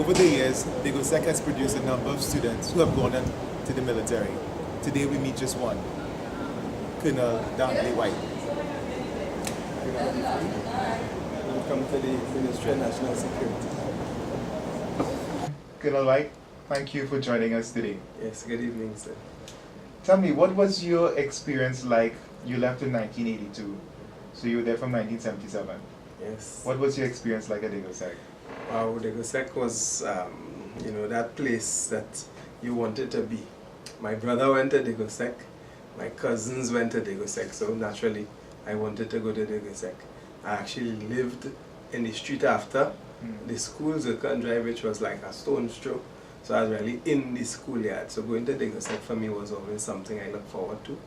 Over the years, DegoSec has produced a number of students who have gone on to the military. Today we meet just one, Colonel Darnley Wyke. Welcome to the Ministry of National Security. Colonel Wyke, thank you for joining us today. Yes, good evening, sir. Tell me, what was your experience like? You left in 1982, so you were there from 1977. Yes. What was your experience like at DegoSec? Wow, DegoSec was, that place that you wanted to be. My brother went to DegoSec, my cousins went to DegoSec, so naturally I wanted to go to DegoSec. I actually lived in the street after the school, Zircon Drive, which was like a stone's throw. So I was really in the schoolyard. So going to DegoSec for me was always something I look forward to.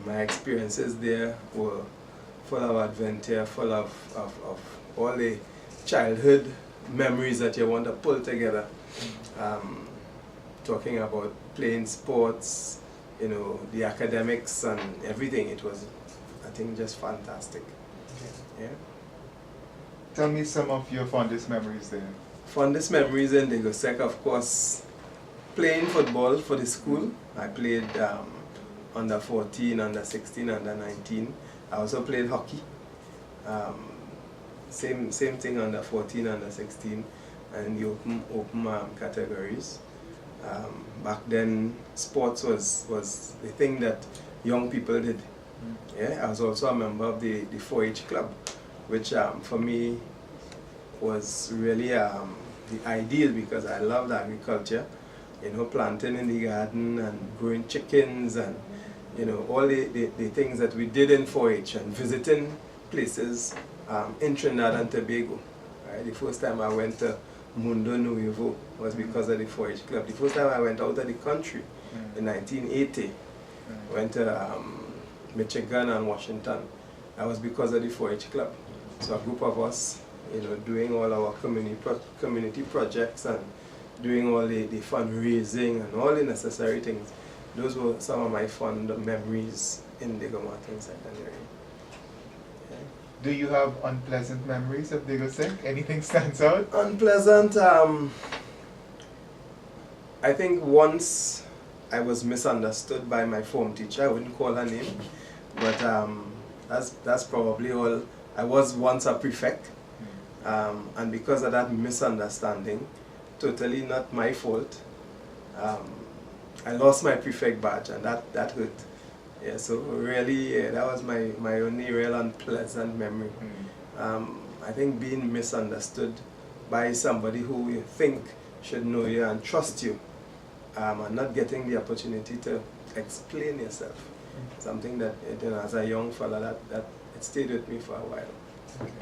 My experiences there were full of adventure, full of all the childhood memories that you want to pull together. Talking about playing sports, the academics and everything. It was, I think, just fantastic. Yeah. Tell me some of your fondest memories there. Fondest memories in DegoSec, of course, playing football for the school. I played under 14, under 16, under 19. I also played hockey. Same thing under 14, under 16, and the open categories. Back then, sports was the thing that young people did. Yeah, I was also a member of the 4-H club, which for me was really the ideal, because I loved agriculture, planting in the garden and growing chickens and all the things that we did in 4-H and visiting places in Trinidad and Tobago. Right? The first time I went to Mundo Nuevo was because of the 4-H club. The first time I went out of the country in 1980, went to Michigan and Washington, that was because of the 4-H club. So a group of us, doing all our community projects and doing all the fundraising and all the necessary things. Those were some of my fond memories in Diego Martin Secondary. Yeah. Do you have unpleasant memories of DegoSec? Anything stands out? Unpleasant, I think once I was misunderstood by my form teacher. I wouldn't call her name, but that's probably all. I was once a prefect, and because of that misunderstanding, totally not my fault, I lost my prefect badge, and that hurt. Yeah, so really, that was my only real unpleasant memory. I think being misunderstood by somebody who you think should know you and trust you, and not getting the opportunity to explain yourself. Something that, as a young fella, that it stayed with me for a while. Okay.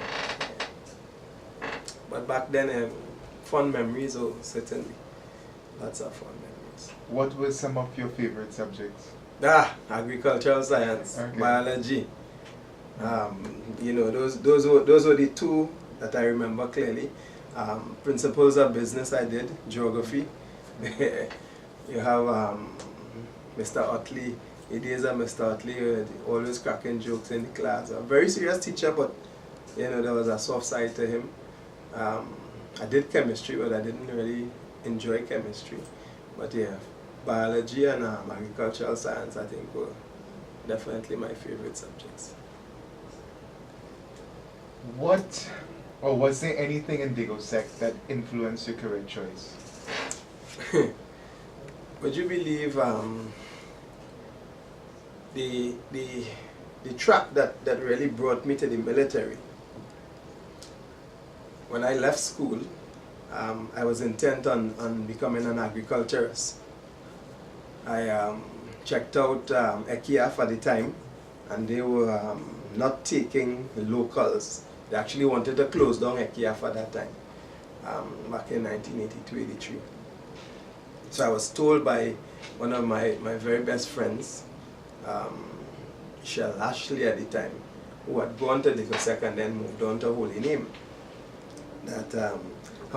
Yeah. But back then, fun memories, oh, certainly. Lots of fun memories. What were some of your favorite subjects? Agricultural science, okay. biology. Those were the two that I remember clearly. Principles of business I did, geography. You have Mr. Utley. The days of Mr. Utley, always cracking jokes in the class. A very serious teacher, but there was a soft side to him. I did chemistry, but I didn't really enjoy chemistry. But yeah, biology and agricultural science, I think, were definitely my favorite subjects. Was there anything in DegoSec that influenced your career choice? Would you believe the track that really brought me to the military? When I left school, I was intent on becoming an agriculturist. I checked out ECIAF at the time, and they were not taking the locals. They actually wanted to close down ECIAF at that time, back in 1982-83. So I was told by one of my very best friends, Michelle Ashley at the time, who had gone to DegoSec and then moved on to Holy Name, that her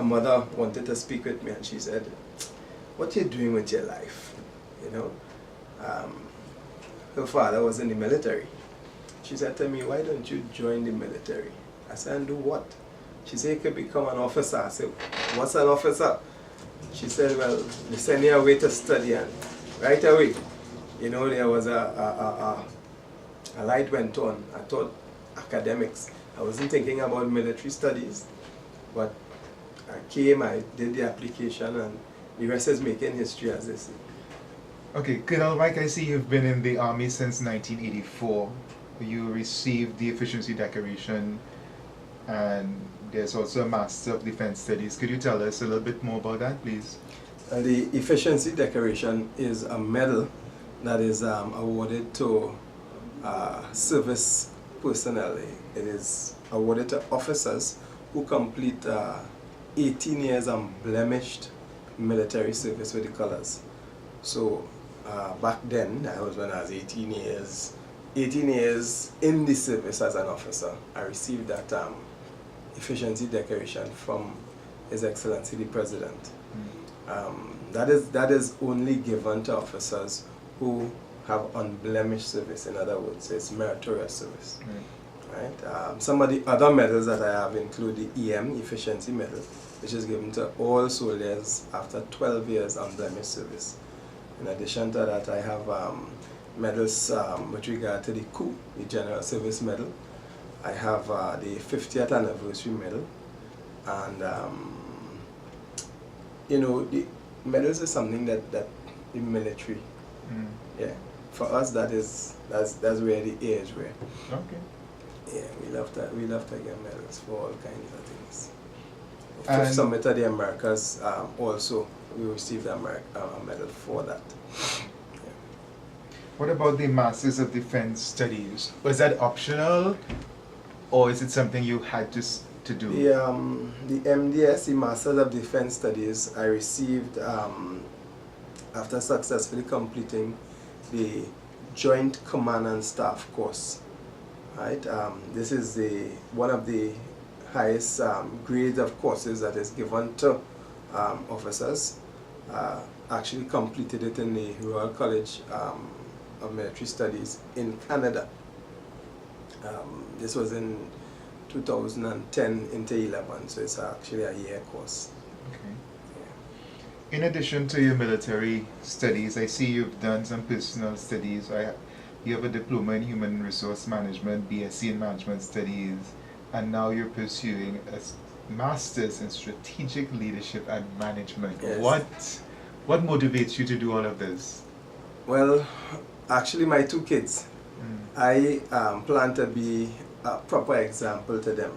mother wanted to speak with me, and she said, "What are you doing with your life?" Her father was in the military. She said to me, "Why don't you join the military?" I said, "And do what?" She said, you could become an officer. I said, what's an officer? She said, well, they send you away to study, and right away, you know, there was a light went on. I thought academics. I wasn't thinking about military studies, but I came, I did the application, and the rest is making history, as they say. Okay, Colonel Wyke, I see you've been in the Army since 1984. You received the Efficiency Decoration, and there's also a Master of Defense Studies. Could you tell us a little bit more about that, please? The Efficiency Decoration is a medal that is awarded to service personnel. It is awarded to officers who complete 18 years unblemished military service with the colors. So back then, that was when I was 18 years in the service as an officer. I received that Efficiency Decoration from His Excellency the President. That is only given to officers who have unblemished service. In other words, it's meritorious service. Right? Some of the other medals that I have include the EM Efficiency Medal, which is given to all soldiers after 12 years unblemished service. In addition to that, I have medals with regard to the coup, the General Service Medal. I have the 50th Anniversary Medal, and you know, the medals is something that the military, yeah, for us that's where the age were. Okay. Yeah, we love to get medals for all kinds of things. And Fifth Summit of the Americas, also we received a medal for that. Yeah. What about the Masters of Defense Studies? Was that optional, or is it something you had to do? The MDS, the Masters of Defense Studies, I received after successfully completing the Joint Command and Staff course. Right, this is one of the highest grades of courses that is given to officers. Actually completed it in the Royal College of Military Studies in Canada. This was in 2010 into 11, so it's actually a year course. Okay. Yeah. In addition to your military studies, I see you've done some personal studies. You have a diploma in human resource management, BSc in management studies, and now you're pursuing a master's in strategic leadership and management. Yes. What motivates you to do all of this? Well, actually my two kids, I plan to be a proper example to them.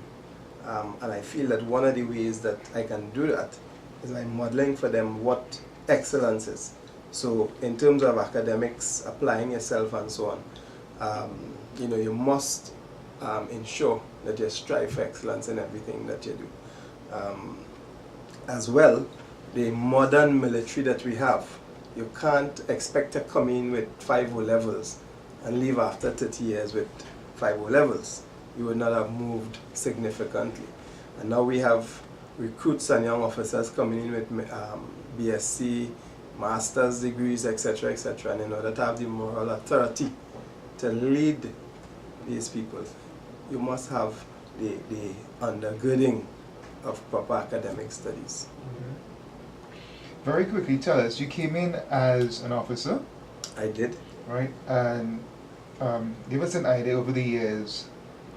And I feel that one of the ways that I can do that is by modeling for them what excellence is. So in terms of academics, applying yourself and so on, you know, you must ensure that you strive for excellence in everything that you do. As well, the modern military that we have, you can't expect to come in with 5 O levels and leave after 30 years with 5 O levels. You would not have moved significantly. And now we have recruits and young officers coming in with BSc, master's degrees, etc., etc. And in order to have the moral authority to lead these people, you must have the undergirding of proper academic studies. Very quickly, tell us, you came in as an officer. I did. Right, and give us an idea over the years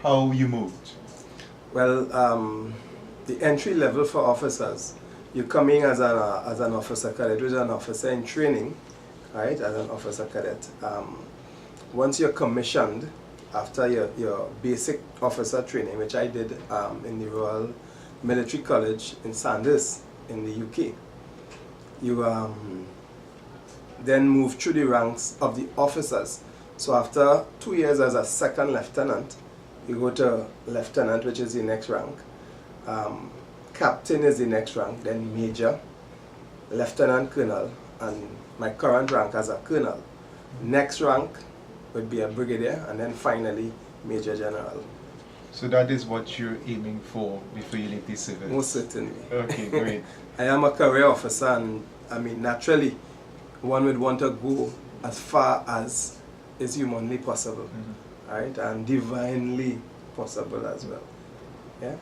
how you moved. Well, the entry level for officers, you come in as an officer cadet, which is an officer in training, right, as an officer cadet. Once you're commissioned, after your basic officer training, which I did in the Royal Military College in Sandhurst in the UK, you then move through the ranks of the officers. So after 2 years as a second lieutenant, you go to lieutenant, which is the next rank. Captain is the next rank, then major, lieutenant colonel, and my current rank as a colonel. Next rank would be a brigadier, and then finally major general. So that is what you're aiming for before you leave the service? Most certainly. Okay, great. I am a career officer, and I mean, naturally, one would want to go as far as is humanly possible, right, and divinely possible as well. Yeah.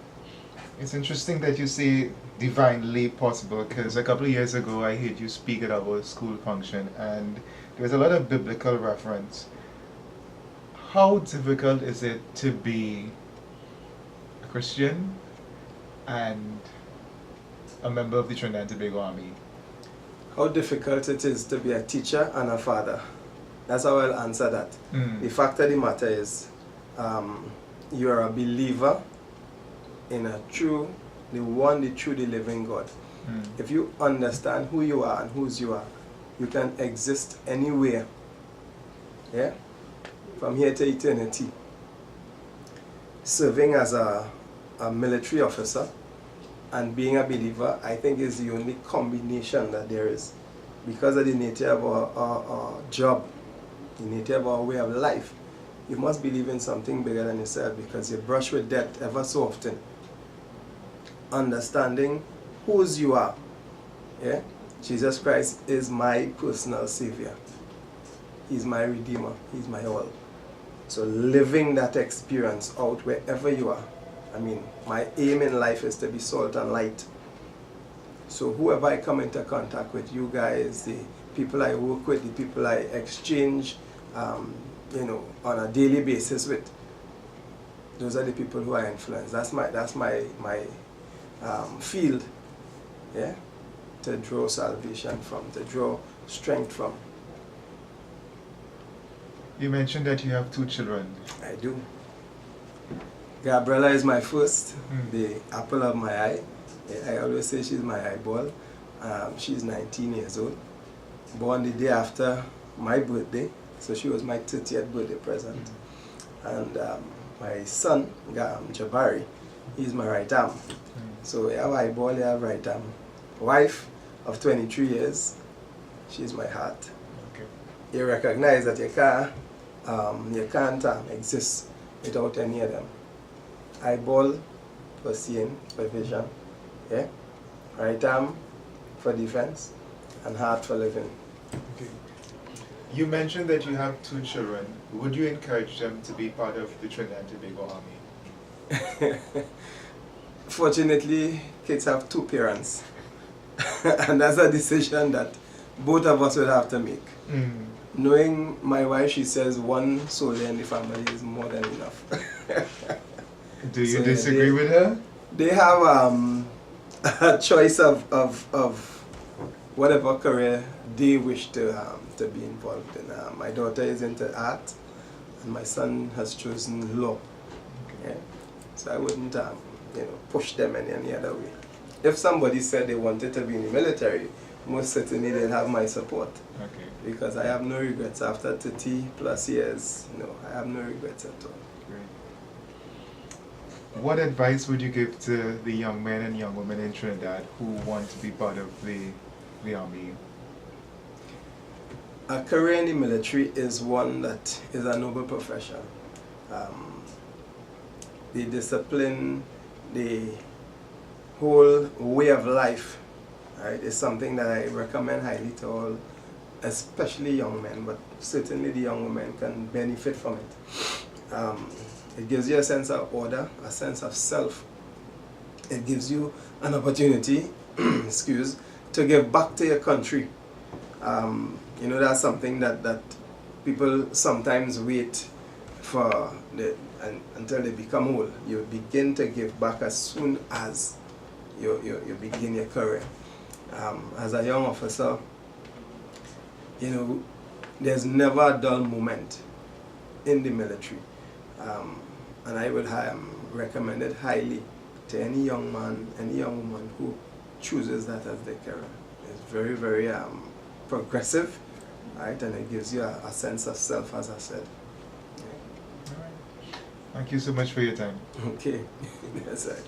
It's interesting that you say divinely possible, because a couple of years ago I heard you speak at our school function and there was a lot of biblical reference. How difficult is it to be a Christian and a member of the Trinidad Tobago Army? How difficult it is to be a teacher and a father. That's how I'll answer that. The fact of the matter is, you are a believer in the true, the living God. If you understand who you are and whose you are, you can exist anywhere. Yeah? From here to eternity. Serving as a military officer and being a believer, I think, is the only combination that there is. Because of the nature of our job, the nature of our way of life, you must believe in something bigger than yourself, because you brush with death ever so often. Understanding whose you are. Yeah? Jesus Christ is my personal Savior. He's my Redeemer. He's my all. So living that experience out wherever you are. I mean, my aim in life is to be salt and light. So whoever I come into contact with, you guys, the people I work with, the people I exchange, you know, on a daily basis with, those are the people who I influence. That's my field, yeah, to draw salvation from, to draw strength from. You mentioned that you have 2 children. I do. Gabriella is my first, the apple of my eye. I always say she's my eyeball. She's 19 years old. Born the day after my birthday, so she was my 30th birthday present. And my son, Jabari, he's my right arm. So you have eyeball, you have right arm. Wife of 23 years, she's my heart. Okay. You recognize that you can't exist without any of them. Eyeball for seeing, for vision, yeah. Right arm for defense, and heart for living. Okay. You mentioned that you have 2 children. Would you encourage them to be part of the Trinidad Tobago Army? Fortunately, kids have 2 parents. And that's a decision that both of us will have to make. Knowing my wife, she says 1 soldier in the family is more than enough. Do you disagree with her? They have a choice of whatever career they wish to be involved in. My daughter is into art, and my son has chosen law. Yeah? So I wouldn't push them any other way. If somebody said they wanted to be in the military, most certainly they'll have my support. Okay. Because I have no regrets after 30 plus years. No, I have no regrets at all. Great. What advice would you give to the young men and young women in Trinidad who want to be part of the Army? A career in the military is one that is a noble profession. The discipline, the whole way of life, right, is something that I recommend highly to all, especially young men, but certainly the young women can benefit from it. It gives you a sense of order, a sense of self. It gives you an opportunity, to give back to your country. That's something that people sometimes wait for until they become old. You begin to give back as soon as you begin your career. As a young officer, there's never a dull moment in the military. And I would recommend it highly to any young man, any young woman who chooses that as their career. It's very, very progressive, right? And it gives you a sense of self, as I said. All right. Thank you so much for your time. Okay, that's right.